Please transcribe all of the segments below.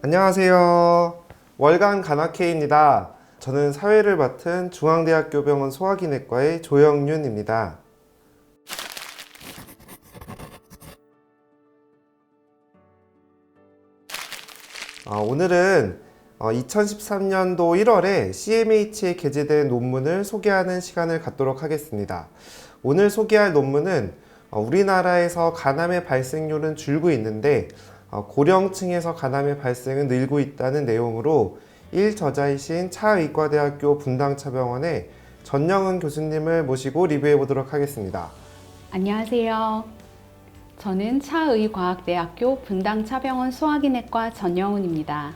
안녕하세요. 월간 간호케이입니다. 저는 사회를 맡은 중앙대학교 병원 소화기내과의 조영윤입니다. 오늘은 2013년도 1월에 CMH에 게재된 논문을 소개하는 시간을 갖도록 하겠습니다. 오늘 소개할 논문은 우리나라에서 간암의 발생률은 줄고 있는데 고령층에서 간암의 발생은 늘고 있다는 내용으로 1저자이신 차의과대학교 분당차병원의 전영은 교수님을 모시고 리뷰해 보도록 하겠습니다. 안녕하세요. 저는 차의과학대학교 분당차병원 소화기내과 전영은입니다.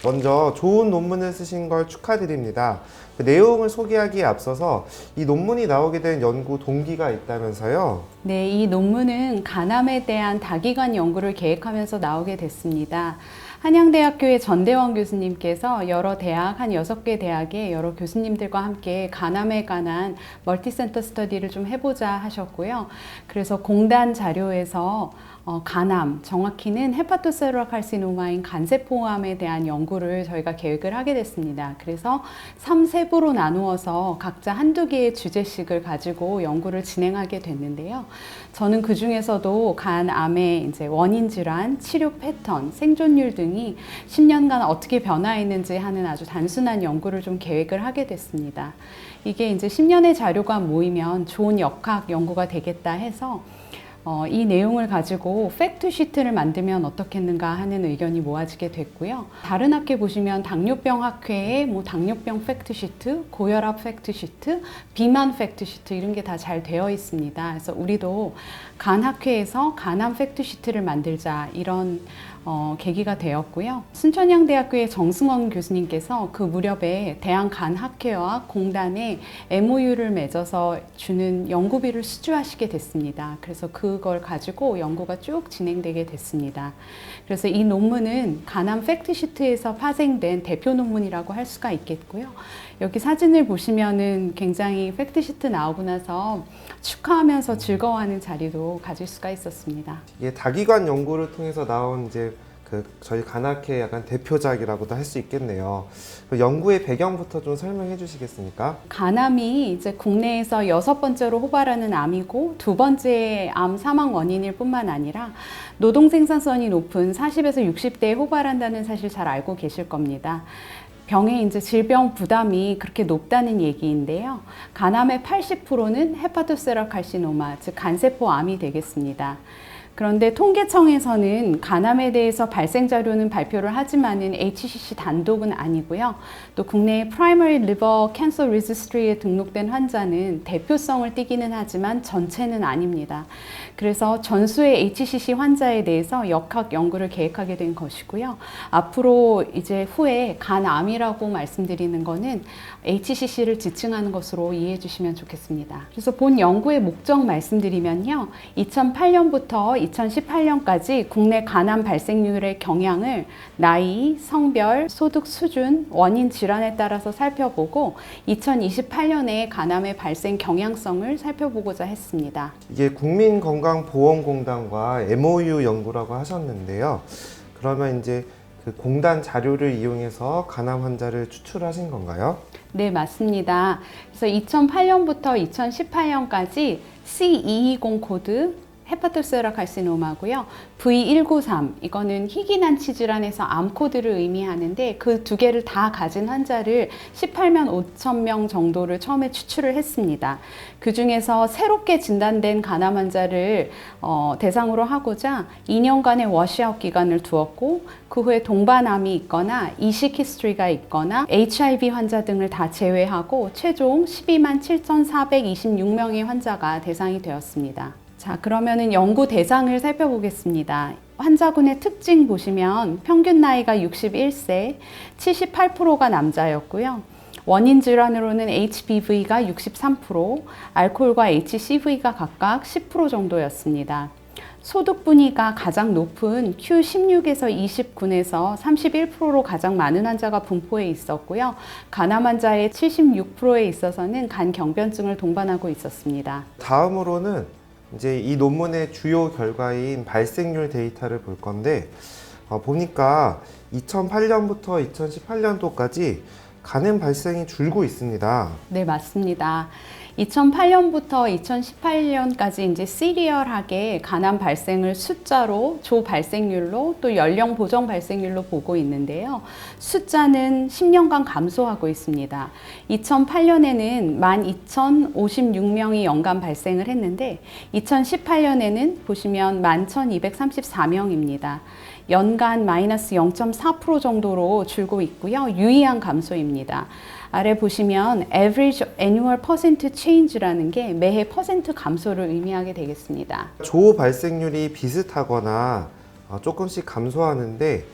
먼저 좋은 논문을 쓰신 걸 축하드립니다. 그 내용을 소개하기에 앞서서 이 논문이 나오게 된 연구 동기가 있다면서요? 네, 이 논문은 간암에 대한 다기관 연구를 계획하면서 나오게 됐습니다. 한양대학교의 전대원 교수님께서 여러 대학, 한 6개 대학의 여러 교수님들과 함께 간암에 관한 멀티센터 스터디를 좀 해보자 하셨고요. 그래서 공단 자료에서 간암, 정확히는 헤파토셀룰러 카르시노마인 간세포암에 대한 연구를 저희가 계획을 하게 됐습니다. 그래서 3세부로 나누어서 각자 한두 개의 주제씩을 가지고 연구를 진행하게 됐는데요. 저는 그 중에서도 간암의 이제 원인 질환, 치료 패턴, 생존율 등이 10년간 어떻게 변화했는지 하는 아주 단순한 연구를 좀 계획을 하게 됐습니다. 이게 이제 10년의 자료가 모이면 좋은 역학 연구가 되겠다 해서 이 내용을 가지고 팩트 시트를 만들면 어떻겠는가 하는 의견이 모아지게 됐고요. 다른 학회 보시면 당뇨병 학회에 당뇨병 팩트 시트, 고혈압 팩트 시트, 비만 팩트 시트 이런 게 다 잘 되어 있습니다. 그래서 우리도 간 학회에서 간암 팩트 시트를 만들자 이런 계기가 되었고요. 순천향대학교의 정승원 교수님께서 그 무렵에 대한간학회와 공단에 MOU를 맺어서 주는 연구비를 수주하시게 됐습니다. 그래서 그걸 가지고 연구가 쭉 진행되게 됐습니다. 그래서 이 논문은 간암 팩트시트에서 파생된 대표 논문이라고 할 수가 있겠고요. 여기 사진을 보시면은 굉장히 팩트시트 나오고 나서 축하하면서 즐거워하는 자리도 가질 수가 있었습니다. 이게 다기관 연구를 통해서 나온 이제 저희 간학회 약간 대표작이라고도 할 수 있겠네요. 그 연구의 배경부터 좀 설명해 주시겠습니까? 간암이 이제 국내에서 6번째로 호발하는 암이고 2번째 암 사망 원인일 뿐만 아니라 노동 생산성이 높은 40에서 60대에 호발한다는 사실 잘 알고 계실 겁니다. 병의 이제 질병 부담이 그렇게 높다는 얘기인데요. 간암의 80%는 헤파토셀룰러 카르시노마, 즉 간세포암이 되겠습니다. 그런데 통계청에서는 간암에 대해서 발생 자료는 발표를 하지만은 HCC 단독은 아니고요. 또 국내 Primary Liver Cancer Registry에 등록된 환자는 대표성을 띠기는 하지만 전체는 아닙니다. 그래서 전수의 HCC 환자에 대해서 역학 연구를 계획하게 된 것이고요. 앞으로 이제 후에 간암이라고 말씀드리는 거는 HCC를 지칭하는 것으로 이해해 주시면 좋겠습니다. 그래서 본 연구의 목적 말씀드리면요. 2008년부터 2018년까지 국내 간암 발생률의 경향을 나이, 성별, 소득 수준, 원인 질환에 따라서 살펴보고 2028년에 간암의 발생 경향성을 살펴보고자 했습니다. 이게 국민건강보험공단과 MOU 연구라고 하셨는데요. 그러면 이제 그 공단 자료를 이용해서 간암 환자를 추출하신 건가요? 네, 맞습니다. 그래서 2008년부터 2018년까지 C220 코드 헤파토셀룰러 카르시노마고요. V193 이거는 희귀난치 질환에서 암 코드를 의미하는데 그 두 개를 다 가진 환자를 18만 5천 명 정도를 처음에 추출을 했습니다. 그 중에서 새롭게 진단된 간암 환자를 대상으로 하고자 2년간의 워시아웃 기간을 두었고 그 후에 동반암이 있거나 이식 히스토리가 있거나 HIV 환자 등을 다 제외하고 최종 12만 7,426명의 환자가 대상이 되었습니다. 자, 그러면은 연구 대상을 살펴보겠습니다. 환자군의 특징 보시면 평균 나이가 61세, 78%가 남자였고요. 원인 질환으로는 HBV가 63%, 알코올과 HCV가 각각 10% 정도였습니다. 소득 분위가 가장 높은 Q16에서 20군에서 31%로 가장 많은 환자가 분포해 있었고요. 간암 환자의 76%에 있어서는 간 경변증을 동반하고 있었습니다. 다음으로는 이제 이 논문의 주요 결과인 발생률 데이터를 볼 건데 보니까 2008년부터 2018년도까지 간암 발생이 줄고 있습니다. 네, 맞습니다. 2008년부터 2018년까지 이제 시리얼하게 간암 발생을 숫자로, 조 발생률로 또 연령 보정 발생률로 보고 있는데요. 숫자는 10년간 감소하고 있습니다. 2008년에는 12,056명이 연간 발생을 했는데 2018년에는 보시면 11,234명입니다. 연간 마이너스 0.4% 정도로 줄고 있고요. 유의한 감소입니다. 아래 보시면 average annual percent change라는 게 매해 퍼센트 감소를 의미하게 되겠습니다. 조 발생률이 비슷하거나 조금씩 감소하는데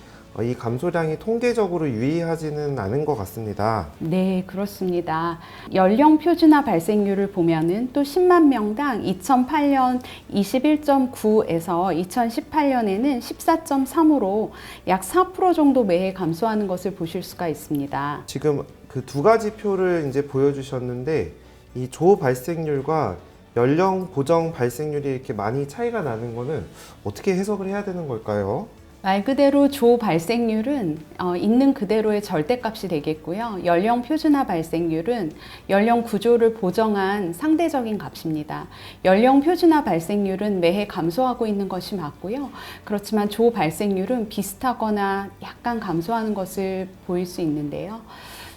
이 감소량이 통계적으로 유의하지는 않은 것 같습니다. 네, 그렇습니다. 연령 표준화 발생률을 보면은 또 10만 명당 2008년 21.9에서 2018년에는 14.3으로 약 4% 정도 매해 감소하는 것을 보실 수가 있습니다. 지금 그 두 가지 표를 이제 보여주셨는데 이 조 발생률과 연령 보정 발생률이 이렇게 많이 차이가 나는 거는 어떻게 해석을 해야 되는 걸까요? 말 그대로 조 발생률은 있는 그대로의 절대값이 되겠고요. 연령 표준화 발생률은 연령 구조를 보정한 상대적인 값입니다. 연령 표준화 발생률은 매해 감소하고 있는 것이 맞고요. 그렇지만 조 발생률은 비슷하거나 약간 감소하는 것을 보일 수 있는데요.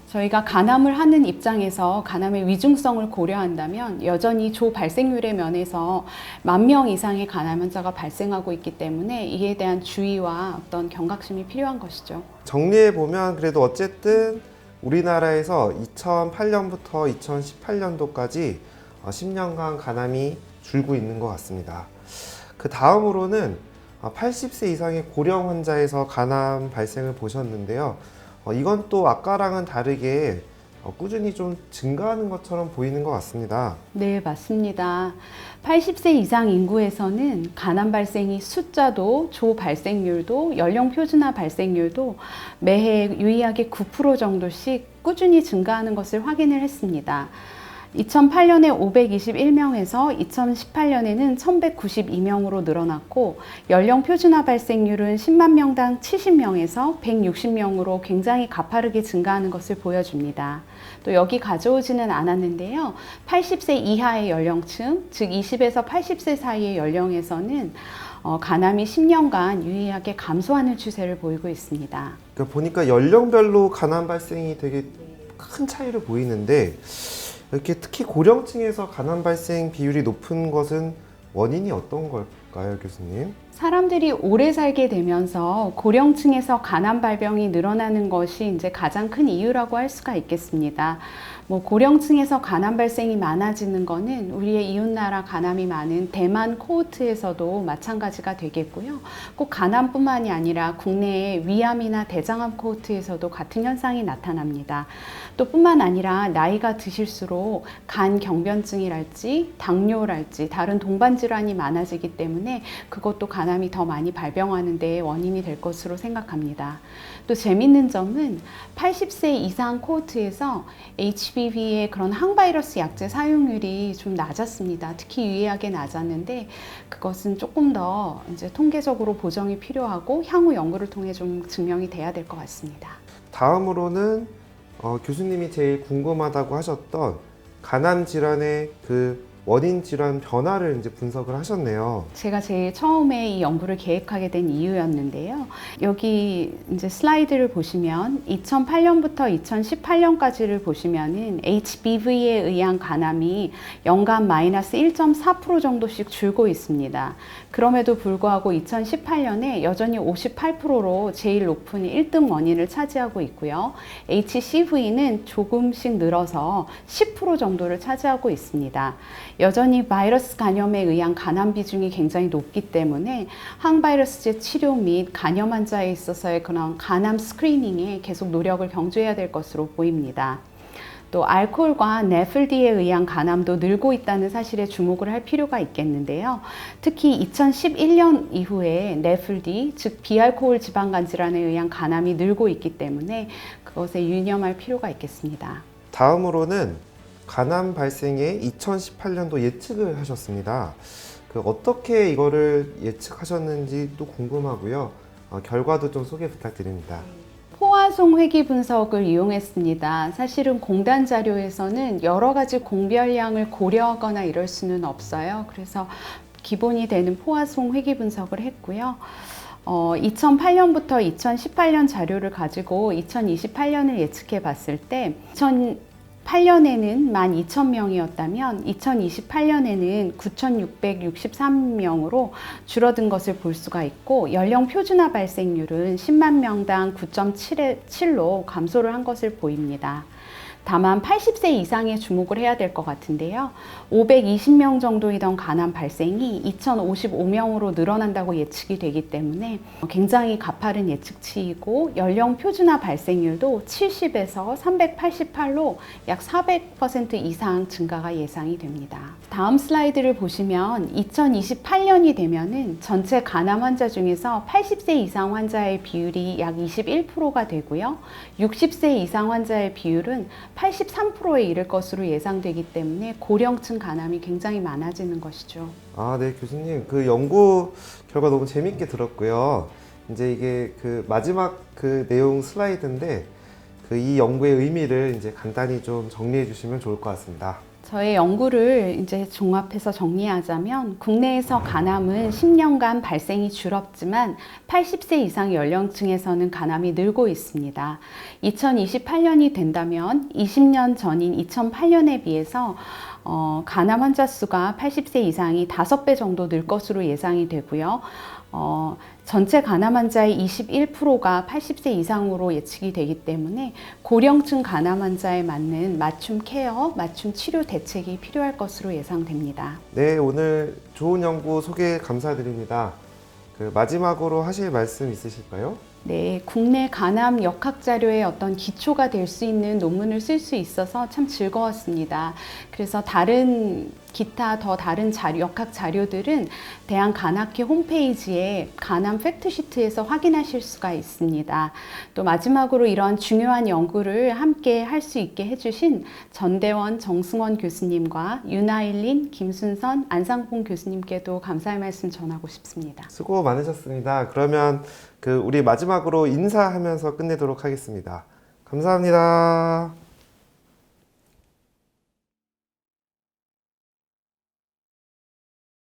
저희가 간암을 하는 입장에서 간암의 위중성을 고려한다면 여전히 조 발생률의 면에서 10,000명 이상의 간암 환자가 발생하고 있기 때문에 이에 대한 주의와 어떤 경각심이 필요한 것이죠. 정리해 보면 그래도 어쨌든 우리나라에서 2008년부터 2018년도까지 10년간 간암이 줄고 있는 것 같습니다. 그 다음으로는 80세 이상의 고령 환자에서 간암 발생을 보셨는데요. 이건 또 아까랑은 다르게 꾸준히 좀 증가하는 것처럼 보이는 것 같습니다. 네, 맞습니다. 80세 이상 인구에서는 간암 발생이 숫자도, 조 발생률도, 연령 표준화 발생률도 매해 유의하게 9% 정도씩 꾸준히 증가하는 것을 확인을 했습니다. 2008년에 521명에서 2018년에는 1192명으로 늘어났고 연령 표준화 발생률은 10만 명당 70명에서 160명으로 굉장히 가파르게 증가하는 것을 보여줍니다. 또 여기 가져오지는 않았는데요. 80세 이하의 연령층, 즉 20에서 80세 사이의 연령에서는 간암이 10년간 유의하게 감소하는 추세를 보이고 있습니다. 그러니까 보니까 연령별로 간암 발생이 되게 큰 차이를 보이는데 이렇게 특히 고령층에서 간암 발생 비율이 높은 것은 원인이 어떤 걸까요, 교수님? 사람들이 오래 살게 되면서 고령층에서 간암 발병이 늘어나는 것이 이제 가장 큰 이유라고 할 수가 있겠습니다. 고령층에서 간암 발생이 많아지는 것은 우리의 이웃나라 간암이 많은 대만 코호트에서도 마찬가지가 되겠고요. 꼭 간암뿐만이 아니라 국내의 위암이나 대장암 코호트에서도 같은 현상이 나타납니다. 또 뿐만 아니라 나이가 드실수록 간 경변증이랄지 당뇨랄지 다른 동반 질환이 많아지기 때문에 그것도 간암이 더 많이 발병하는 데 원인이 될 것으로 생각합니다. 또 재밌는 점은 80세 이상 코호트에서 HBV의 그런 항바이러스 약제 사용률이 좀 낮았습니다. 특히 유의하게 낮았는데 그것은 조금 더 이제 통계적으로 보정이 필요하고 향후 연구를 통해 좀 증명이 돼야 될 것 같습니다. 다음으로는 교수님이 제일 궁금하다고 하셨던 간암 질환의 그 원인 질환 변화를 이제 분석을 하셨네요. 제가 제일 처음에 이 연구를 계획하게 된 이유였는데요. 여기 이제 슬라이드를 보시면 2008년부터 2018년까지를 보시면은 HBV에 의한 간암이 연간 마이너스 1.4% 정도씩 줄고 있습니다. 그럼에도 불구하고 2018년에 여전히 58%로 제일 높은 1등 원인을 차지하고 있고요. HCV는 조금씩 늘어서 10% 정도를 차지하고 있습니다. 여전히 바이러스 간염에 의한 간암 비중이 굉장히 높기 때문에 항바이러스제 치료 및 간염 환자에 있어서의 그런 간암 스크리닝에 계속 노력을 경주해야 될 것으로 보입니다. 또 알코올과 네플디에 의한 간암도 늘고 있다는 사실에 주목을 할 필요가 있겠는데요. 특히 2011년 이후에 네플디, 즉 비알코올 지방간 질환에 의한 간암이 늘고 있기 때문에 그것에 유념할 필요가 있겠습니다. 다음으로는 간암 발생의 2018년도 예측을 하셨습니다. 어떻게 이거를 예측하셨는지도 궁금하고요. 결과도 좀 소개 부탁드립니다. 포화송 회귀 분석을 이용했습니다. 사실은 공단 자료에서는 여러 가지 공별량을 고려하거나 이럴 수는 없어요. 그래서 기본이 되는 포화송 회귀 분석을 했고요. 2008년부터 2018년 자료를 가지고 2028년을 예측해 봤을 때 2008년에는 12,000명이었다면 2028년에는 9,663명으로 줄어든 것을 볼 수가 있고 연령 표준화 발생률은 10만 명당 9.7로 감소를 한 것을 보입니다. 다만 80세 이상에 주목을 해야 될 것 같은데요. 520명 정도이던 간암 발생이 2055명으로 늘어난다고 예측이 되기 때문에 굉장히 가파른 예측치이고 연령 표준화 발생률도 70에서 388로 약 400% 이상 증가가 예상이 됩니다. 다음 슬라이드를 보시면 2028년이 되면은 전체 간암 환자 중에서 80세 이상 환자의 비율이 약 21%가 되고요. 60세 이상 환자의 비율은 83%에 이를 것으로 예상되기 때문에 고령층 간암이 굉장히 많아지는 것이죠. 네, 교수님. 연구 결과 너무 재밌게 들었고요. 이제 이게 마지막 내용 슬라이드인데 이 연구의 의미를 이제 간단히 좀 정리해 주시면 좋을 것 같습니다. 저의 연구를 이제 종합해서 정리하자면 국내에서 간암은 10년간 발생이 줄었지만 80세 이상 연령층에서는 간암이 늘고 있습니다. 2028년이 된다면 20년 전인 2008년에 비해서 간암 환자 수가 80세 이상이 5배 정도 늘 것으로 예상이 되고요. 전체 간암 환자의 21%가 80세 이상으로 예측이 되기 때문에 고령층 간암 환자에 맞는 맞춤 케어, 맞춤 치료 대책이 필요할 것으로 예상됩니다. 네, 오늘 좋은 연구 소개 감사드립니다. 마지막으로 하실 말씀 있으실까요? 네, 국내 간암 역학 자료의 어떤 기초가 될 수 있는 논문을 쓸 수 있어서 참 즐거웠습니다. 그래서 기타 다른 역학 자료들은 대한간암회 홈페이지에 간암 팩트시트에서 확인하실 수가 있습니다. 또 마지막으로 이런 중요한 연구를 함께 할 수 있게 해주신 전대원 정승원 교수님과 윤아일린, 김순선, 안상봉 교수님께도 감사의 말씀 전하고 싶습니다. 수고 많으셨습니다. 그러면 우리 마지막으로 인사하면서 끝내도록 하겠습니다. 감사합니다.